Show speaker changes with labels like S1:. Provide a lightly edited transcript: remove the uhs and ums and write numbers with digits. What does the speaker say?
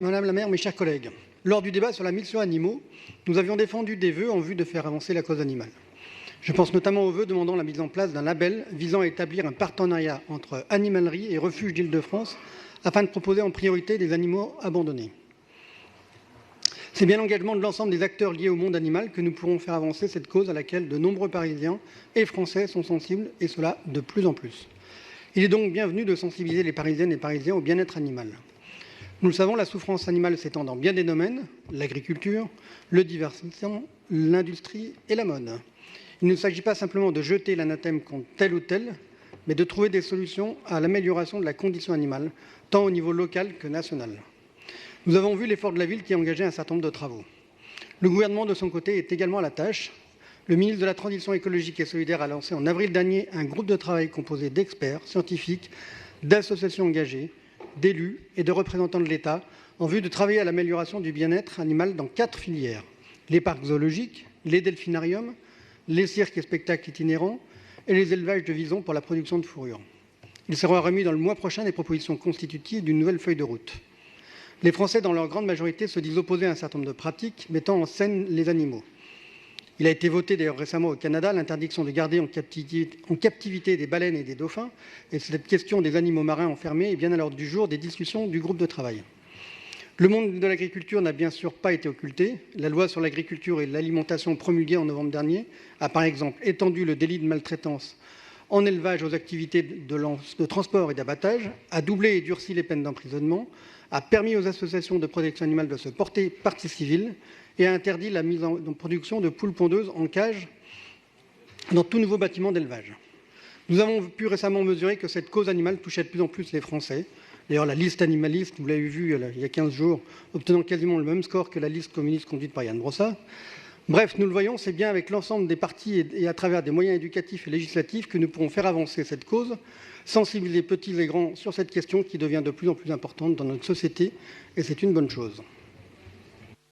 S1: Madame la maire, mes chers collègues, lors du débat sur la mission animaux, nous avions défendu des vœux en vue de faire avancer la cause animale. Je pense notamment aux vœux demandant la mise en place d'un label visant à établir un partenariat entre animalerie et refuges d'Île-de-France afin de proposer en priorité des animaux abandonnés. C'est bien l'engagement de l'ensemble des acteurs liés au monde animal que nous pourrons faire avancer cette cause à laquelle de nombreux Parisiens et Français sont sensibles, et cela de plus en plus. Il est donc bienvenu de sensibiliser les Parisiennes et Parisiens au bien-être animal. Nous le savons, la souffrance animale s'étend dans bien des domaines, l'agriculture, le divertissement, l'industrie et la mode. Il ne s'agit pas simplement de jeter l'anathème contre tel ou tel, mais de trouver des solutions à l'amélioration de la condition animale, tant au niveau local que national. Nous avons vu l'effort de la ville qui a engagé un certain nombre de travaux. Le gouvernement, de son côté, est également à la tâche. Le ministre de la Transition écologique et solidaire a lancé en avril dernier un groupe de travail composé d'experts, scientifiques, d'associations engagées, d'élus et de représentants de l'État en vue de travailler à l'amélioration du bien-être animal dans 4 filières. Les parcs zoologiques, les delphinariums, les cirques et spectacles itinérants et les élevages de visons pour la production de fourrure. Il sera remis dans le mois prochain des propositions constitutives d'une nouvelle feuille de route. Les Français, dans leur grande majorité, se disent opposés à un certain nombre de pratiques mettant en scène les animaux. Il a été voté d'ailleurs récemment au Canada l'interdiction de garder en captivité des baleines et des dauphins, et cette question des animaux marins enfermés est bien à l'ordre du jour des discussions du groupe de travail. Le monde de l'agriculture n'a bien sûr pas été occulté. La loi sur l'agriculture et l'alimentation promulguée en novembre dernier a par exemple étendu le délit de maltraitance en élevage aux activités de transport et d'abattage, a doublé et durci les peines d'emprisonnement, a permis aux associations de protection animale de se porter partie civile et a interdit la mise en production de poules pondeuses en cage dans tout nouveau bâtiment d'élevage. Nous avons pu récemment mesurer que cette cause animale touchait de plus en plus les Français. D'ailleurs, la liste animaliste, vous l'avez vu il y a 15 jours, obtenant quasiment le même score que la liste communiste conduite par Yann Brossat. Bref, nous le voyons, c'est bien avec l'ensemble des partis et à travers des moyens éducatifs et législatifs que nous pourrons faire avancer cette cause, sensibiliser petits et grands sur cette question qui devient de plus en plus importante dans notre société, et c'est une bonne chose.